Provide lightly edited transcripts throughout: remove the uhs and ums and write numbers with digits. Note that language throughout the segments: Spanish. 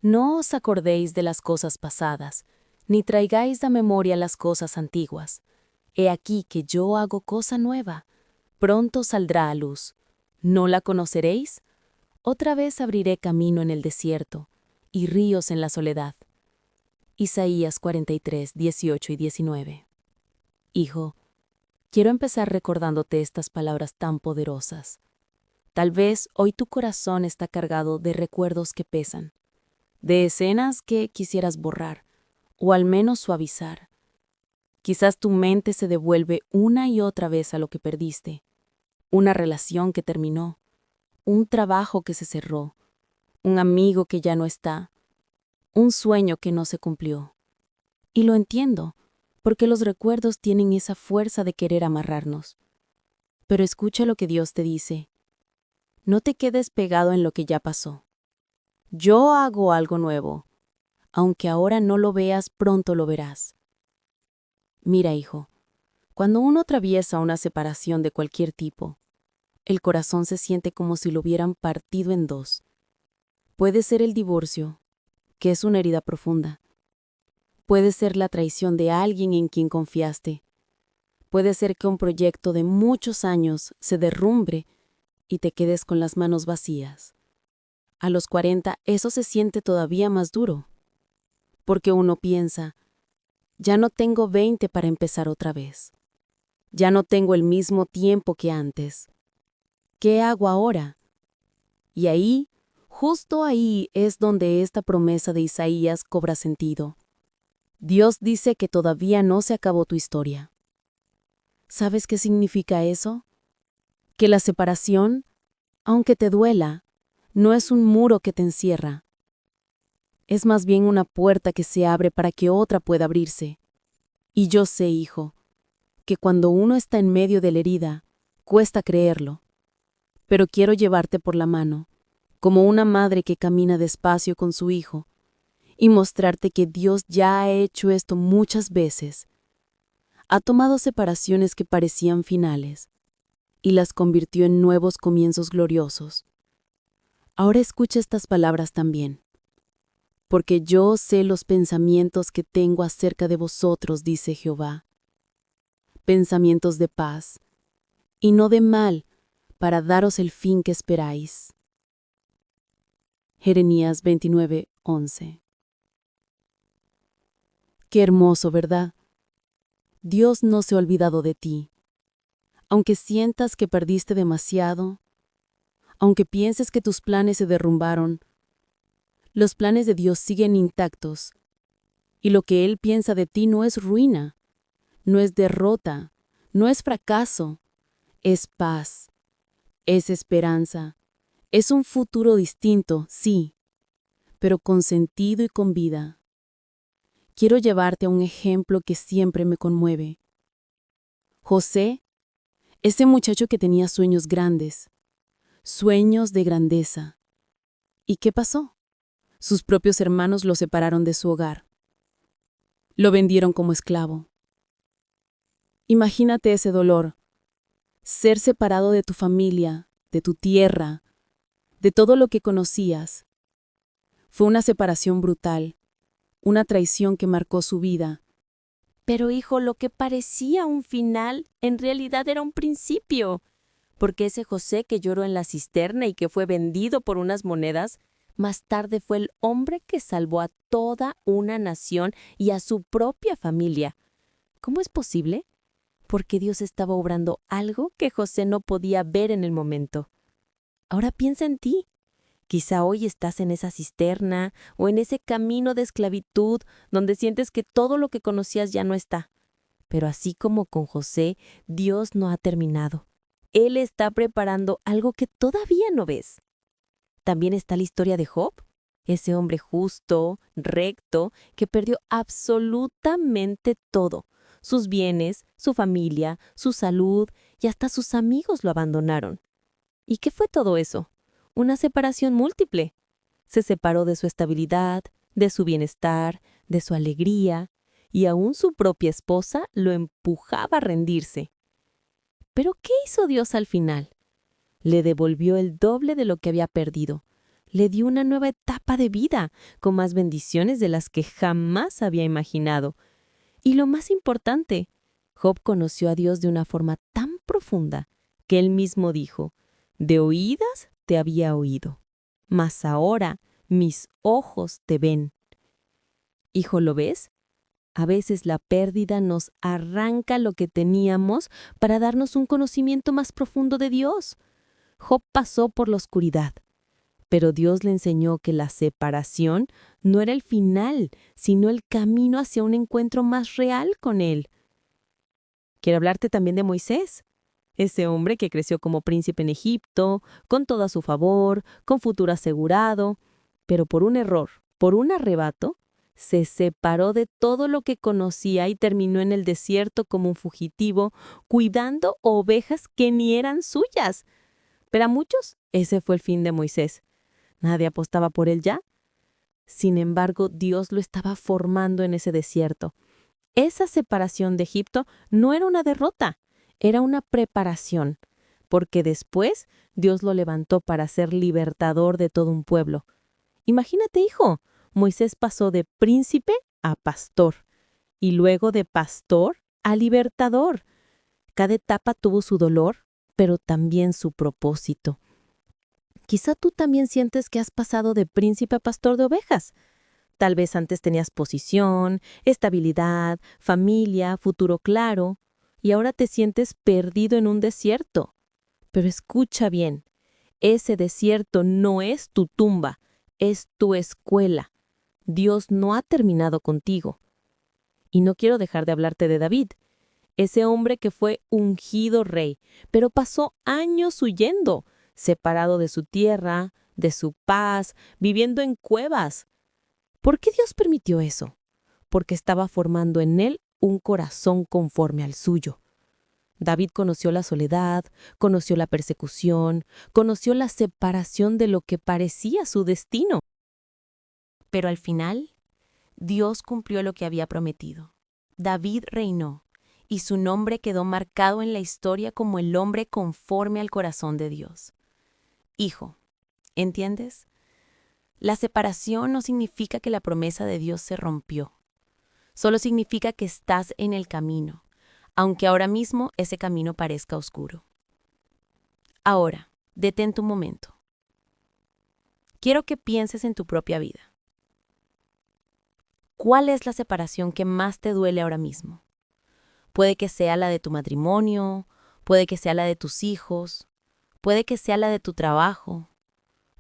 No os acordéis de las cosas pasadas, ni traigáis a memoria las cosas antiguas. He aquí que yo hago cosa nueva, pronto saldrá a luz. ¿No la conoceréis? Otra vez abriré camino en el desierto, y ríos en la soledad. Isaías 43, 18 y 19. Hijo, quiero empezar recordándote estas palabras tan poderosas. Tal vez hoy tu corazón está cargado de recuerdos que pesan, de escenas que quisieras borrar, o al menos suavizar. Quizás tu mente se devuelve una y otra vez a lo que perdiste, una relación que terminó, un trabajo que se cerró, un amigo que ya no está, un sueño que no se cumplió. Y lo entiendo, porque los recuerdos tienen esa fuerza de querer amarrarnos. Pero escucha lo que Dios te dice. No te quedes pegado en lo que ya pasó. Yo hago algo nuevo. Aunque ahora no lo veas, pronto lo verás. Mira, hijo, cuando uno atraviesa una separación de cualquier tipo, el corazón se siente como si lo hubieran partido en dos. Puede ser el divorcio, que es una herida profunda. Puede ser la traición de alguien en quien confiaste. Puede ser que un proyecto de muchos años se derrumbe y te quedes con las manos vacías. A los 40 eso se siente todavía más duro, porque uno piensa, ya no tengo 20 para empezar otra vez. Ya no tengo el mismo tiempo que antes. ¿Qué hago ahora? Y ahí, justo ahí es donde esta promesa de Isaías cobra sentido. Dios dice que todavía no se acabó tu historia. ¿Sabes qué significa eso? Que la separación, aunque te duela, no es un muro que te encierra. Es más bien una puerta que se abre para que otra pueda abrirse. Y yo sé, hijo, que cuando uno está en medio de la herida, cuesta creerlo. Pero quiero llevarte por la mano, como una madre que camina despacio con su hijo, y mostrarte que Dios ya ha hecho esto muchas veces. Ha tomado separaciones que parecían finales, y las convirtió en nuevos comienzos gloriosos. Ahora escucha estas palabras también. Porque yo sé los pensamientos que tengo acerca de vosotros, dice Jehová. Pensamientos de paz, y no de mal, para daros el fin que esperáis. Jeremías 29, 11. Qué hermoso, ¿verdad? Dios no se ha olvidado de ti. Aunque sientas que perdiste demasiado, aunque pienses que tus planes se derrumbaron, los planes de Dios siguen intactos, y lo que Él piensa de ti no es ruina, no es derrota, no es fracaso, es paz, es esperanza, es un futuro distinto, sí, pero con sentido y con vida. Quiero llevarte a un ejemplo que siempre me conmueve. José, ese muchacho que tenía sueños grandes, sueños de grandeza. ¿Y qué pasó? Sus propios hermanos lo separaron de su hogar. Lo vendieron como esclavo. Imagínate ese dolor, ser separado de tu familia, de tu tierra, de todo lo que conocías. Fue una separación brutal, una traición que marcó su vida. Pero hijo, lo que parecía un final, en realidad era un principio, porque ese José que lloró en la cisterna y que fue vendido por unas monedas, más tarde fue el hombre que salvó a toda una nación y a su propia familia. ¿Cómo es posible? Porque Dios estaba obrando algo que José no podía ver en el momento. Ahora piensa en ti. Quizá hoy estás en esa cisterna o en ese camino de esclavitud donde sientes que todo lo que conocías ya no está. Pero así como con José, Dios no ha terminado. Él está preparando algo que todavía no ves. También está la historia de Job, ese hombre justo, recto, que perdió absolutamente todo. Sus bienes, su familia, su salud y hasta sus amigos lo abandonaron. ¿Y qué fue todo eso? Una separación múltiple. Se separó de su estabilidad, de su bienestar, de su alegría, y aún su propia esposa lo empujaba a rendirse. ¿Pero qué hizo Dios al final? Le devolvió el doble de lo que había perdido. Le dio una nueva etapa de vida, con más bendiciones de las que jamás había imaginado. Y lo más importante, Job conoció a Dios de una forma tan profunda que él mismo dijo: «De oídas te había oído, mas ahora mis ojos te ven». Hijo, ¿lo ves? A veces la pérdida nos arranca lo que teníamos para darnos un conocimiento más profundo de Dios. Job pasó por la oscuridad, pero Dios le enseñó que la separación no era el final, sino el camino hacia un encuentro más real con Él. Quiero hablarte también de Moisés, ese hombre que creció como príncipe en Egipto, con todo a su favor, con futuro asegurado, pero por un error, por un arrebato, se separó de todo lo que conocía y terminó en el desierto como un fugitivo, cuidando ovejas que ni eran suyas. Pero a muchos, ese fue el fin de Moisés. Nadie apostaba por él ya. Sin embargo, Dios lo estaba formando en ese desierto. Esa separación de Egipto no era una derrota, era una preparación, porque después Dios lo levantó para ser libertador de todo un pueblo. Imagínate, hijo, Moisés pasó de príncipe a pastor, y luego de pastor a libertador. Cada etapa tuvo su dolor, pero también su propósito. Quizá tú también sientes que has pasado de príncipe a pastor de ovejas. Tal vez antes tenías posición, estabilidad, familia, futuro claro, y ahora te sientes perdido en un desierto. Pero escucha bien, ese desierto no es tu tumba, es tu escuela. Dios no ha terminado contigo. Y no quiero dejar de hablarte de David, ese hombre que fue ungido rey, pero pasó años huyendo, separado de su tierra, de su paz, viviendo en cuevas. ¿Por qué Dios permitió eso? Porque estaba formando en él un corazón conforme al suyo. David conoció la soledad, conoció la persecución, conoció la separación de lo que parecía su destino. Pero al final, Dios cumplió lo que había prometido. David reinó, y su nombre quedó marcado en la historia como el hombre conforme al corazón de Dios. Hijo, ¿entiendes? La separación no significa que la promesa de Dios se rompió. Solo significa que estás en el camino, aunque ahora mismo ese camino parezca oscuro. Ahora, detente un momento. Quiero que pienses en tu propia vida. ¿Cuál es la separación que más te duele ahora mismo? Puede que sea la de tu matrimonio, puede que sea la de tus hijos, puede que sea la de tu trabajo,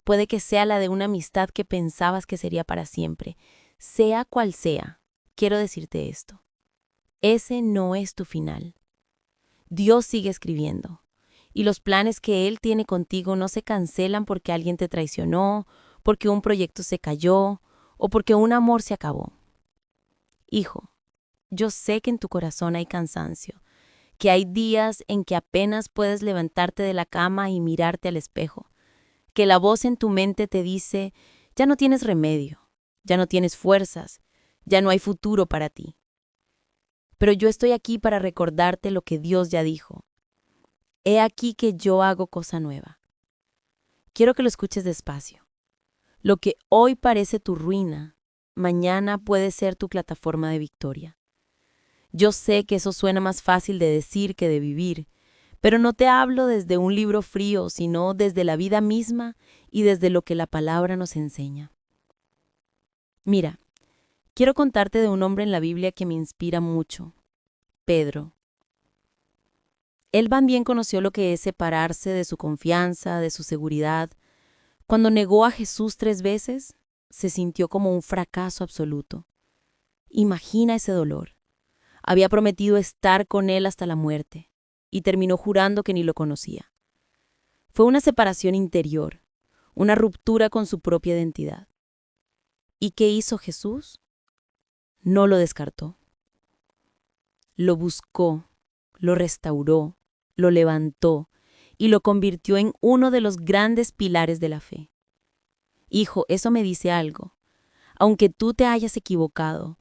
puede que sea la de una amistad que pensabas que sería para siempre. Sea cual sea, quiero decirte esto. Ese no es tu final. Dios sigue escribiendo, y los planes que Él tiene contigo no se cancelan porque alguien te traicionó, porque un proyecto se cayó o porque un amor se acabó. Hijo, yo sé que en tu corazón hay cansancio, que hay días en que apenas puedes levantarte de la cama y mirarte al espejo, que la voz en tu mente te dice: ya no tienes remedio, ya no tienes fuerzas, ya no hay futuro para ti. Pero yo estoy aquí para recordarte lo que Dios ya dijo. He aquí que yo hago cosa nueva. Quiero que lo escuches despacio. Lo que hoy parece tu ruina, mañana puede ser tu plataforma de victoria. Yo sé que eso suena más fácil de decir que de vivir, pero no te hablo desde un libro frío, sino desde la vida misma y desde lo que la palabra nos enseña. Mira, quiero contarte de un hombre en la Biblia que me inspira mucho, Pedro. Él también conoció lo que es separarse de su confianza, de su seguridad. Cuando negó a Jesús 3 veces, se sintió como un fracaso absoluto. Imagina ese dolor. Había prometido estar con él hasta la muerte, y terminó jurando que ni lo conocía. Fue una separación interior, una ruptura con su propia identidad. ¿Y qué hizo Jesús? No lo descartó. Lo buscó, lo restauró, lo levantó y lo convirtió en uno de los grandes pilares de la fe. Hijo, eso me dice algo. Aunque tú te hayas equivocado,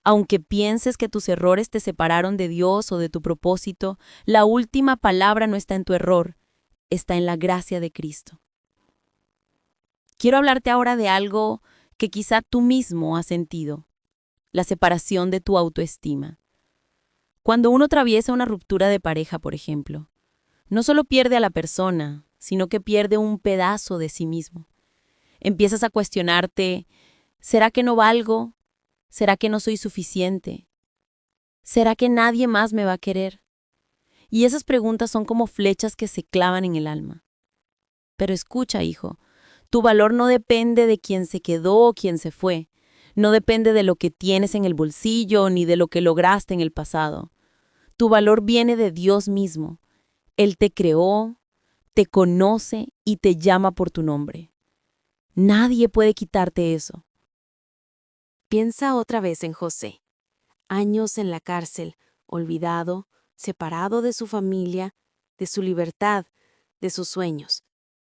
aunque pienses que tus errores te separaron de Dios o de tu propósito, la última palabra no está en tu error, está en la gracia de Cristo. Quiero hablarte ahora de algo que quizá tú mismo has sentido, la separación de tu autoestima. Cuando uno atraviesa una ruptura de pareja, por ejemplo, no solo pierde a la persona, sino que pierde un pedazo de sí mismo. Empiezas a cuestionarte, ¿será que no valgo? ¿Será que no soy suficiente? ¿Será que nadie más me va a querer? Y esas preguntas son como flechas que se clavan en el alma. Pero escucha, hijo, tu valor no depende de quién se quedó o quién se fue. No depende de lo que tienes en el bolsillo ni de lo que lograste en el pasado. Tu valor viene de Dios mismo. Él te creó, te conoce y te llama por tu nombre. Nadie puede quitarte eso. Piensa otra vez en José. Años en la cárcel, olvidado, separado de su familia, de su libertad, de sus sueños.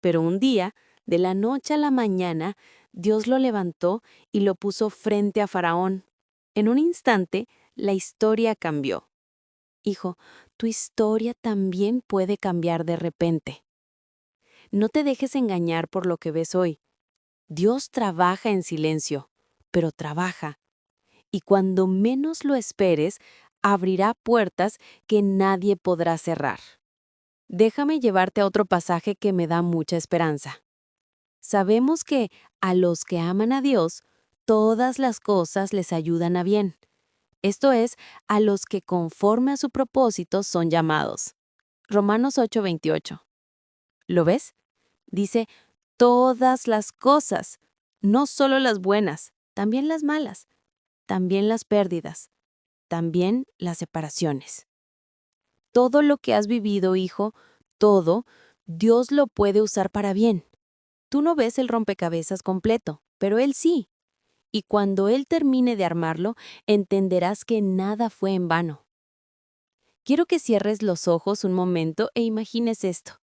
Pero un día, de la noche a la mañana, Dios lo levantó y lo puso frente a Faraón. En un instante, la historia cambió. Hijo, tu historia también puede cambiar de repente. No te dejes engañar por lo que ves hoy. Dios trabaja en silencio, pero trabaja. Y cuando menos lo esperes, abrirá puertas que nadie podrá cerrar. Déjame llevarte a otro pasaje que me da mucha esperanza. Sabemos que a los que aman a Dios, todas las cosas les ayudan a bien. Esto es, a los que conforme a su propósito son llamados. Romanos 8:28. ¿Lo ves? Dice, todas las cosas, no solo las buenas, también las malas, también las pérdidas, también las separaciones. Todo lo que has vivido, hijo, todo, Dios lo puede usar para bien. Tú no ves el rompecabezas completo, pero Él sí. Y cuando Él termine de armarlo, entenderás que nada fue en vano. Quiero que cierres los ojos un momento e imagines esto.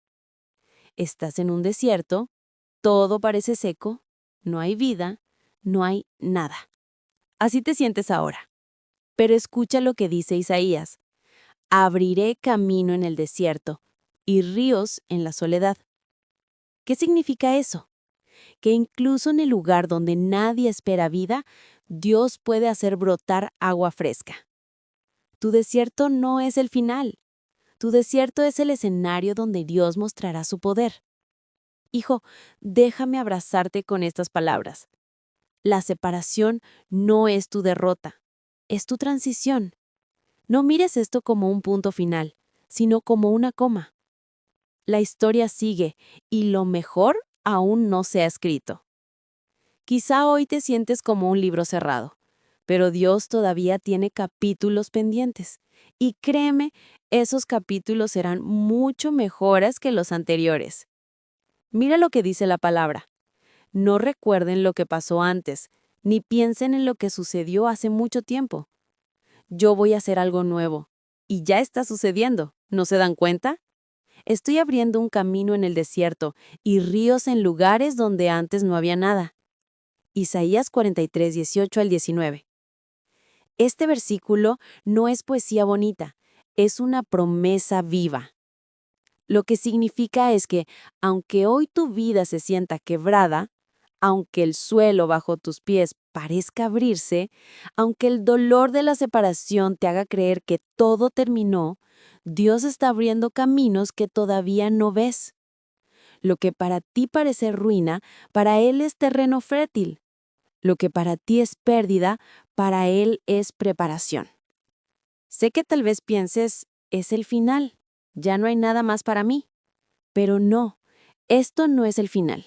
Estás en un desierto, todo parece seco, no hay vida, no hay nada. Así te sientes ahora. Pero escucha lo que dice Isaías. Abriré camino en el desierto y ríos en la soledad. ¿Qué significa eso? Que incluso en el lugar donde nadie espera vida, Dios puede hacer brotar agua fresca. Tu desierto no es el final. Tu desierto es el escenario donde Dios mostrará su poder. Hijo, déjame abrazarte con estas palabras. La separación no es tu derrota, es tu transición. No mires esto como un punto final, sino como una coma. La historia sigue y lo mejor aún no se ha escrito. Quizá hoy te sientes como un libro cerrado, pero Dios todavía tiene capítulos pendientes. Y créeme, esos capítulos serán mucho mejores que los anteriores. Mira lo que dice la palabra. No recuerden lo que pasó antes, ni piensen en lo que sucedió hace mucho tiempo. Yo voy a hacer algo nuevo. Y ya está sucediendo. ¿No se dan cuenta? Estoy abriendo un camino en el desierto y ríos en lugares donde antes no había nada. Isaías 43, 18 al 19. Este versículo no es poesía bonita, es una promesa viva. Lo que significa es que, aunque hoy tu vida se sienta quebrada, aunque el suelo bajo tus pies parezca abrirse, aunque el dolor de la separación te haga creer que todo terminó, Dios está abriendo caminos que todavía no ves. Lo que para ti parece ruina, para Él es terreno fértil. Lo que para ti es pérdida, para Él es preparación. Sé que tal vez pienses, es el final, ya no hay nada más para mí. Pero no, esto no es el final.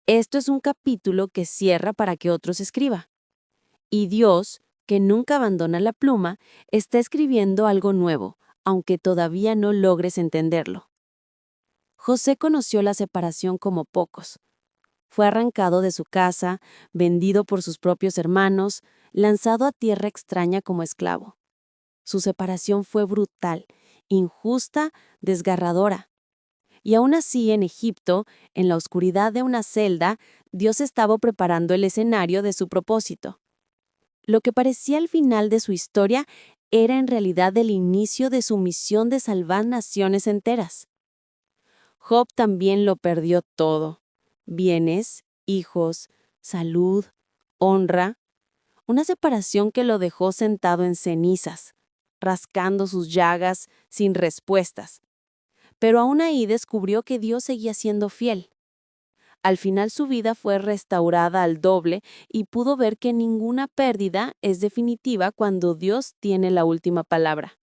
Esto es un capítulo que cierra para que otros escriba. Y Dios, que nunca abandona la pluma, está escribiendo algo nuevo, aunque todavía no logres entenderlo. José conoció la separación como pocos. Fue arrancado de su casa, vendido por sus propios hermanos, lanzado a tierra extraña como esclavo. Su separación fue brutal, injusta, desgarradora. Y aún así, en Egipto, en la oscuridad de una celda, Dios estaba preparando el escenario de su propósito. Lo que parecía el final de su historia era en realidad el inicio de su misión de salvar naciones enteras. Job también lo perdió todo: bienes, hijos, salud, honra. Una separación que lo dejó sentado en cenizas, rascando sus llagas sin respuestas. Pero aún ahí descubrió que Dios seguía siendo fiel. Al final su vida fue restaurada al doble y pudo ver que ninguna pérdida es definitiva cuando Dios tiene la última palabra.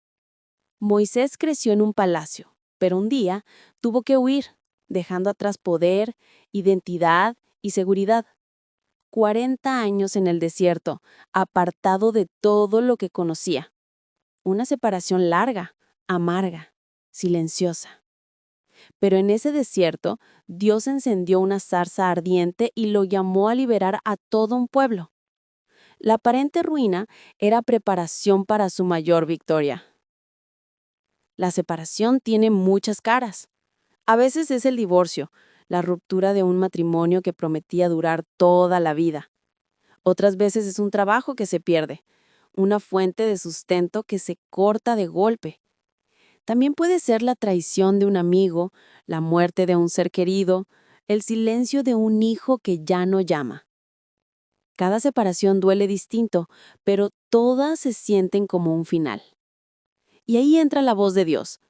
Moisés creció en un palacio, pero un día tuvo que huir, dejando atrás poder, identidad y seguridad. 40 años en el desierto, apartado de todo lo que conocía. Una separación larga, amarga, silenciosa. Pero en ese desierto, Dios encendió una zarza ardiente y lo llamó a liberar a todo un pueblo. La aparente ruina era preparación para su mayor victoria. La separación tiene muchas caras. A veces es el divorcio, la ruptura de un matrimonio que prometía durar toda la vida. Otras veces es un trabajo que se pierde, una fuente de sustento que se corta de golpe. También puede ser la traición de un amigo, la muerte de un ser querido, el silencio de un hijo que ya no llama. Cada separación duele distinto, pero todas se sienten como un final. Y ahí entra la voz de Dios,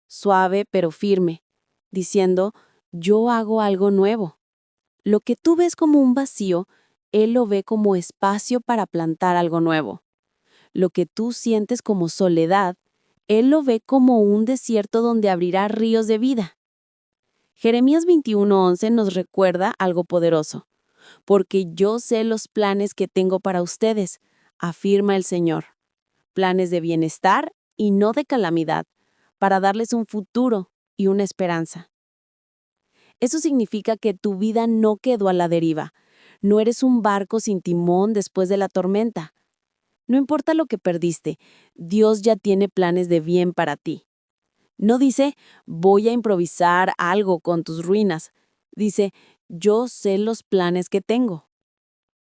suave pero firme, diciendo, yo hago algo nuevo. Lo que tú ves como un vacío, Él lo ve como espacio para plantar algo nuevo. Lo que tú sientes como soledad, Él lo ve como un desierto donde abrirá ríos de vida. Jeremías 21:11 nos recuerda algo poderoso. Porque yo sé los planes que tengo para ustedes, afirma el Señor. Planes de bienestar y no de calamidad, para darles un futuro y una esperanza. Eso significa que tu vida no quedó a la deriva. No eres un barco sin timón después de la tormenta. No importa lo que perdiste, Dios ya tiene planes de bien para ti. No dice, voy a improvisar algo con tus ruinas. Dice, yo sé los planes que tengo.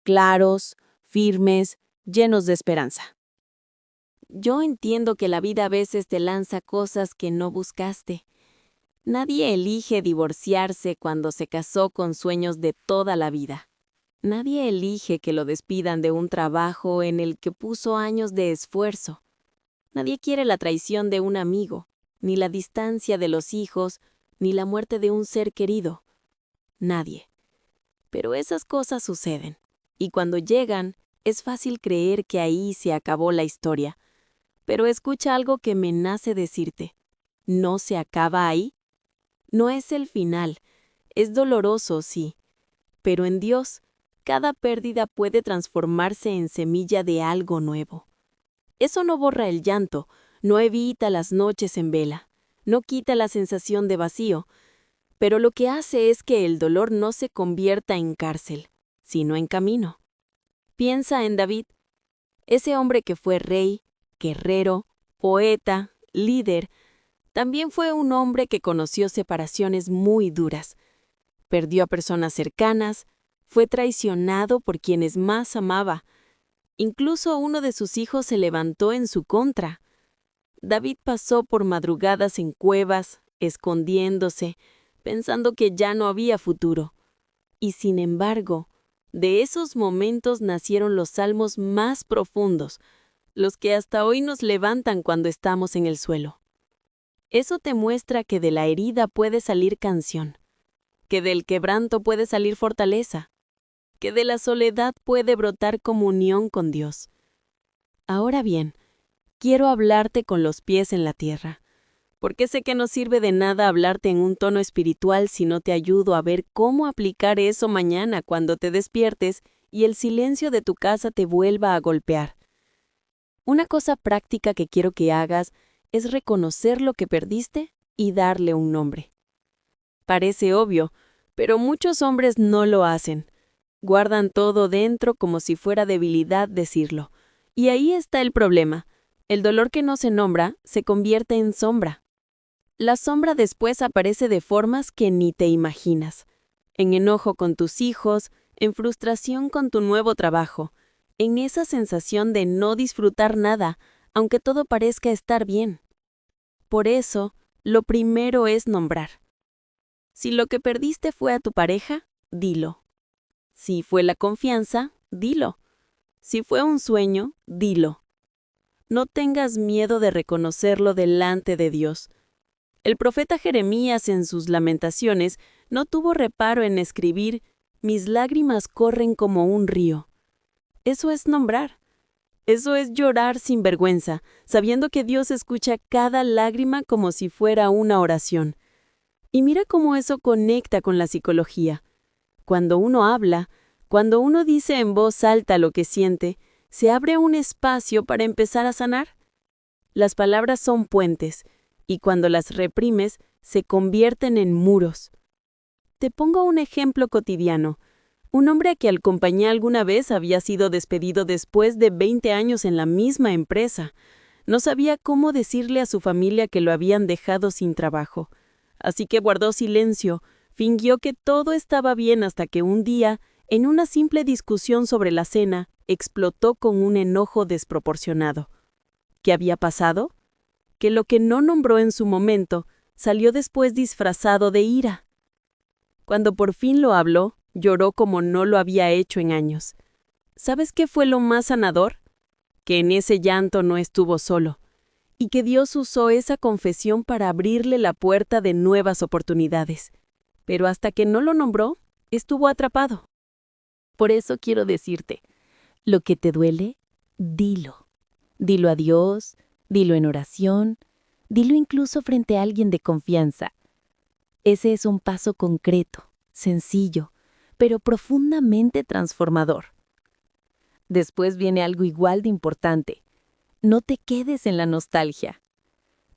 Claros, firmes, llenos de esperanza. Yo entiendo que la vida a veces te lanza cosas que no buscaste. Nadie elige divorciarse cuando se casó con sueños de toda la vida. Nadie elige que lo despidan de un trabajo en el que puso años de esfuerzo. Nadie quiere la traición de un amigo, ni la distancia de los hijos, ni la muerte de un ser querido. Nadie. Pero esas cosas suceden, y cuando llegan, es fácil creer que ahí se acabó la historia. Pero escucha algo que me nace decirte. ¿No se acaba ahí? No es el final. Es doloroso, sí. Pero en Dios, cada pérdida puede transformarse en semilla de algo nuevo. Eso no borra el llanto, no evita las noches en vela, no quita la sensación de vacío, pero lo que hace es que el dolor no se convierta en cárcel, sino en camino. Piensa en David, ese hombre que fue rey, guerrero, poeta, líder. También fue un hombre que conoció separaciones muy duras. Perdió a personas cercanas, fue traicionado por quienes más amaba. Incluso uno de sus hijos se levantó en su contra. David pasó por madrugadas en cuevas, escondiéndose, pensando que ya no había futuro. Y sin embargo, de esos momentos nacieron los salmos más profundos, los que hasta hoy nos levantan cuando estamos en el suelo. Eso te muestra que de la herida puede salir canción, que del quebranto puede salir fortaleza, que de la soledad puede brotar comunión con Dios. Ahora bien, quiero hablarte con los pies en la tierra, porque sé que no sirve de nada hablarte en un tono espiritual si no te ayudo a ver cómo aplicar eso mañana cuando te despiertes y el silencio de tu casa te vuelva a golpear. Una cosa práctica que quiero que hagas es reconocer lo que perdiste y darle un nombre. Parece obvio, pero muchos hombres no lo hacen. Guardan todo dentro como si fuera debilidad decirlo. Y ahí está el problema. El dolor que no se nombra se convierte en sombra. La sombra después aparece de formas que ni te imaginas. En enojo con tus hijos, en frustración con tu nuevo trabajo, en esa sensación de no disfrutar nada, aunque todo parezca estar bien. Por eso, lo primero es nombrar. Si lo que perdiste fue a tu pareja, dilo. Si fue la confianza, dilo. Si fue un sueño, dilo. No tengas miedo de reconocerlo delante de Dios. El profeta Jeremías en sus Lamentaciones no tuvo reparo en escribir: «Mis lágrimas corren como un río». Eso es nombrar. Eso es llorar sin vergüenza, sabiendo que Dios escucha cada lágrima como si fuera una oración. Y mira cómo eso conecta con la psicología. Cuando uno habla, cuando uno dice en voz alta lo que siente, se abre un espacio para empezar a sanar. Las palabras son puentes, y cuando las reprimes, se convierten en muros. Te pongo un ejemplo cotidiano. Un hombre a quien acompañé alguna vez había sido despedido después de 20 años en la misma empresa. No sabía cómo decirle a su familia que lo habían dejado sin trabajo. Así que guardó silencio, fingió que todo estaba bien hasta que un día, en una simple discusión sobre la cena, explotó con un enojo desproporcionado. ¿Qué había pasado? Que lo que no nombró en su momento salió después disfrazado de ira. Cuando por fin lo habló, lloró como no lo había hecho en años. ¿Sabes qué fue lo más sanador? Que en ese llanto no estuvo solo, y que Dios usó esa confesión para abrirle la puerta de nuevas oportunidades. Pero hasta que no lo nombró, estuvo atrapado. Por eso quiero decirte, lo que te duele, dilo. Dilo a Dios, dilo en oración, dilo incluso frente a alguien de confianza. Ese es un paso concreto, sencillo, pero profundamente transformador. Después viene algo igual de importante. No te quedes en la nostalgia.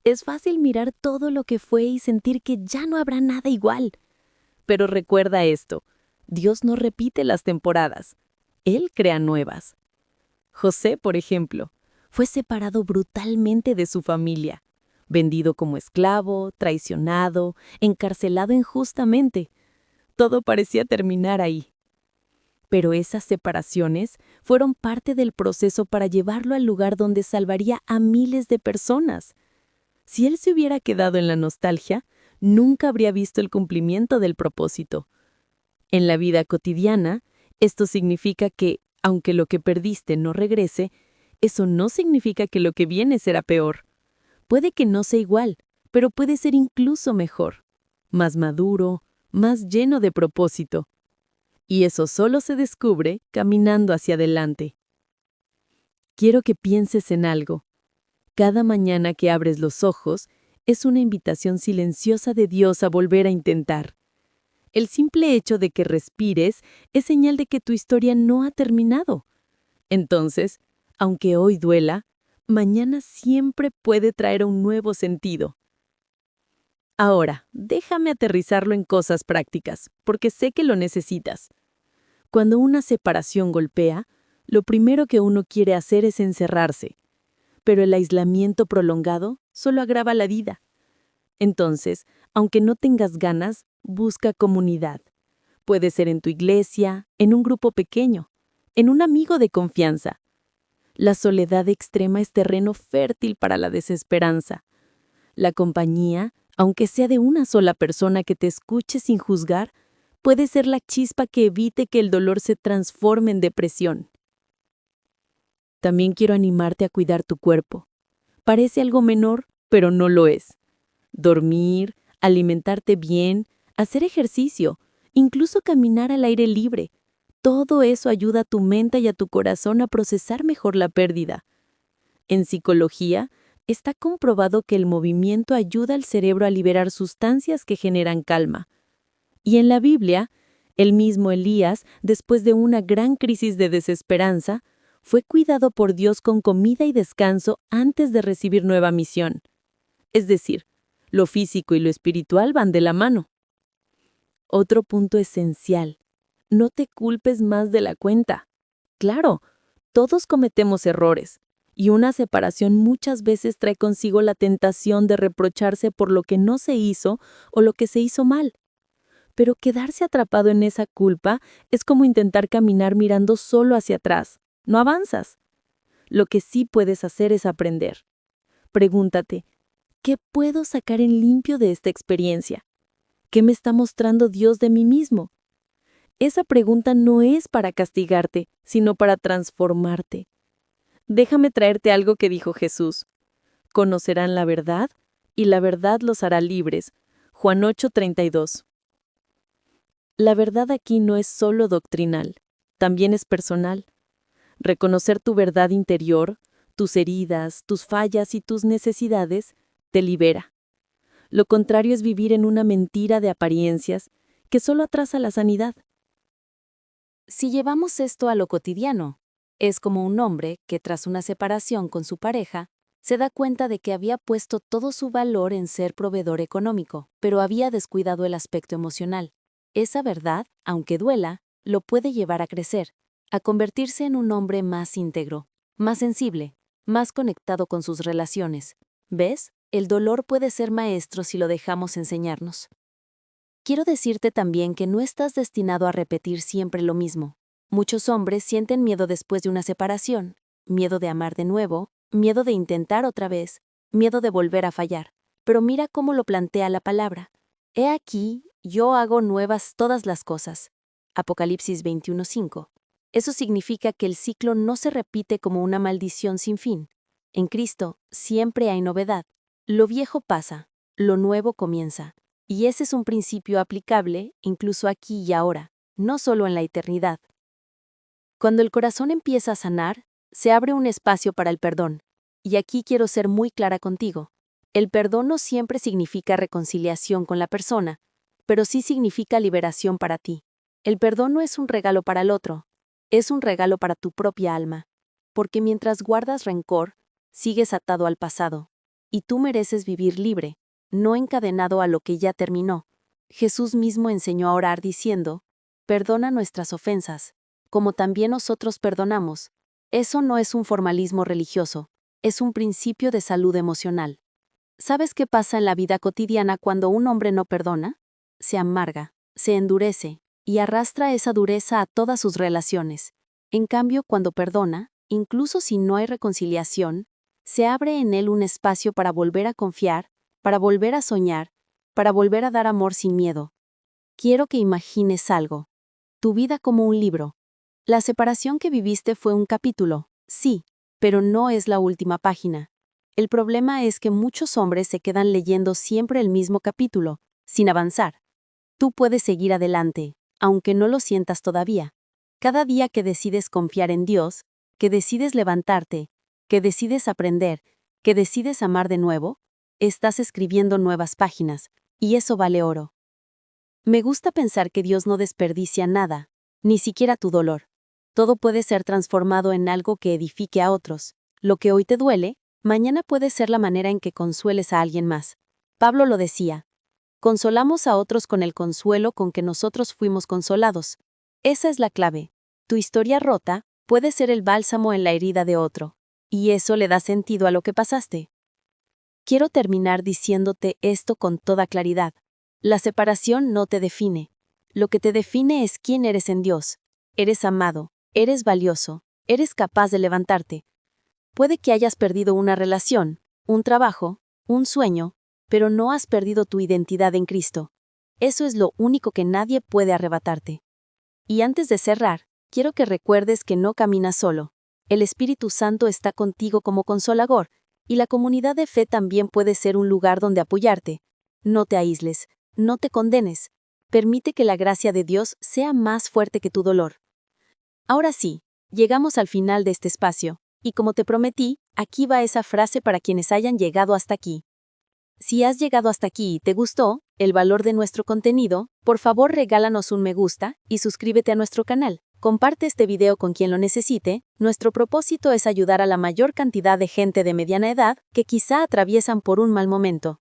Es fácil mirar todo lo que fue y sentir que ya no habrá nada igual. Pero recuerda esto, Dios no repite las temporadas. Él crea nuevas. José, por ejemplo, fue separado brutalmente de su familia, vendido como esclavo, traicionado, encarcelado injustamente. Todo parecía terminar ahí. Pero esas separaciones fueron parte del proceso para llevarlo al lugar donde salvaría a miles de personas. Si él se hubiera quedado en la nostalgia, nunca habría visto el cumplimiento del propósito. En la vida cotidiana, esto significa que, aunque lo que perdiste no regrese, eso no significa que lo que viene será peor. Puede que no sea igual, pero puede ser incluso mejor, más maduro, más lleno de propósito. Y eso solo se descubre caminando hacia adelante. Quiero que pienses en algo. Cada mañana que abres los ojos es una invitación silenciosa de Dios a volver a intentar. El simple hecho de que respires es señal de que tu historia no ha terminado. Entonces, aunque hoy duela, mañana siempre puede traer un nuevo sentido. Ahora, déjame aterrizarlo en cosas prácticas, porque sé que lo necesitas. Cuando una separación golpea, lo primero que uno quiere hacer es encerrarse, pero el aislamiento prolongado solo agrava la vida. Entonces, aunque no tengas ganas, busca comunidad. Puede ser en tu iglesia, en un grupo pequeño, en un amigo de confianza. La soledad extrema es terreno fértil para la desesperanza. La compañía, aunque sea de una sola persona que te escuche sin juzgar, puede ser la chispa que evite que el dolor se transforme en depresión. También quiero animarte a cuidar tu cuerpo. Parece algo menor, pero no lo es. Dormir, alimentarte bien, hacer ejercicio, incluso caminar al aire libre. Todo eso ayuda a tu mente y a tu corazón a procesar mejor la pérdida. En psicología, está comprobado que el movimiento ayuda al cerebro a liberar sustancias que generan calma. Y en la Biblia, el mismo Elías, después de una gran crisis de desesperanza, fue cuidado por Dios con comida y descanso antes de recibir nueva misión. Es decir, lo físico y lo espiritual van de la mano. Otro punto esencial: no te culpes más de la cuenta. Claro, todos cometemos errores, y una separación muchas veces trae consigo la tentación de reprocharse por lo que no se hizo o lo que se hizo mal. Pero quedarse atrapado en esa culpa es como intentar caminar mirando solo hacia atrás. No avanzas. Lo que sí puedes hacer es aprender. Pregúntate, ¿qué puedo sacar en limpio de esta experiencia? ¿Qué me está mostrando Dios de mí mismo? Esa pregunta no es para castigarte, sino para transformarte. Déjame traerte algo que dijo Jesús. Conocerán la verdad, y la verdad los hará libres. Juan 8:32. La verdad aquí no es solo doctrinal, también es personal. Reconocer tu verdad interior, tus heridas, tus fallas y tus necesidades, te libera. Lo contrario es vivir en una mentira de apariencias que solo atrasa la sanidad. Si llevamos esto a lo cotidiano, es como un hombre que tras una separación con su pareja, se da cuenta de que había puesto todo su valor en ser proveedor económico, pero había descuidado el aspecto emocional. Esa verdad, aunque duela, lo puede llevar a crecer, a convertirse en un hombre más íntegro, más sensible, más conectado con sus relaciones. ¿Ves? El dolor puede ser maestro si lo dejamos enseñarnos. Quiero decirte también que no estás destinado a repetir siempre lo mismo. Muchos hombres sienten miedo después de una separación, miedo de amar de nuevo, miedo de intentar otra vez, miedo de volver a fallar. Pero mira cómo lo plantea la palabra. He aquí, yo hago nuevas todas las cosas. Apocalipsis 21:5. Eso significa que el ciclo no se repite como una maldición sin fin. En Cristo siempre hay novedad. Lo viejo pasa, lo nuevo comienza. Y ese es un principio aplicable incluso aquí y ahora, no solo en la eternidad. Cuando el corazón empieza a sanar, se abre un espacio para el perdón. Y aquí quiero ser muy clara contigo. El perdón no siempre significa reconciliación con la persona, pero sí significa liberación para ti. El perdón no es un regalo para el otro, es un regalo para tu propia alma. Porque mientras guardas rencor, sigues atado al pasado. Y tú mereces vivir libre, no encadenado a lo que ya terminó. Jesús mismo enseñó a orar diciendo, perdona nuestras ofensas, como también nosotros perdonamos. Eso no es un formalismo religioso, es un principio de salud emocional. ¿Sabes qué pasa en la vida cotidiana cuando un hombre no perdona? Se amarga, se endurece, y arrastra esa dureza a todas sus relaciones. En cambio, cuando perdona, incluso si no hay reconciliación, se abre en él un espacio para volver a confiar, para volver a soñar, para volver a dar amor sin miedo. Quiero que imagines algo. Tu vida como un libro. La separación que viviste fue un capítulo, sí, pero no es la última página. El problema es que muchos hombres se quedan leyendo siempre el mismo capítulo, sin avanzar. Tú puedes seguir adelante, aunque no lo sientas todavía. Cada día que decides confiar en Dios, que decides levantarte, que decides aprender, que decides amar de nuevo, estás escribiendo nuevas páginas, y eso vale oro. Me gusta pensar que Dios no desperdicia nada, ni siquiera tu dolor. Todo puede ser transformado en algo que edifique a otros. Lo que hoy te duele, mañana puede ser la manera en que consueles a alguien más. Pablo lo decía. Consolamos a otros con el consuelo con que nosotros fuimos consolados. Esa es la clave. Tu historia rota puede ser el bálsamo en la herida de otro. Y eso le da sentido a lo que pasaste. Quiero terminar diciéndote esto con toda claridad. La separación no te define. Lo que te define es quién eres en Dios. Eres amado, eres valioso, eres capaz de levantarte. Puede que hayas perdido una relación, un trabajo, un sueño, pero no has perdido tu identidad en Cristo. Eso es lo único que nadie puede arrebatarte. Y antes de cerrar, quiero que recuerdes que no caminas solo. El Espíritu Santo está contigo como consolador, y la comunidad de fe también puede ser un lugar donde apoyarte. No te aísles, no te condenes. Permite que la gracia de Dios sea más fuerte que tu dolor. Ahora sí, llegamos al final de este espacio, y como te prometí, aquí va esa frase para quienes hayan llegado hasta aquí. Si has llegado hasta aquí y te gustó el valor de nuestro contenido, por favor regálanos un me gusta y suscríbete a nuestro canal. Comparte este video con quien lo necesite. Nuestro propósito es ayudar a la mayor cantidad de gente de mediana edad que quizá atraviesan por un mal momento.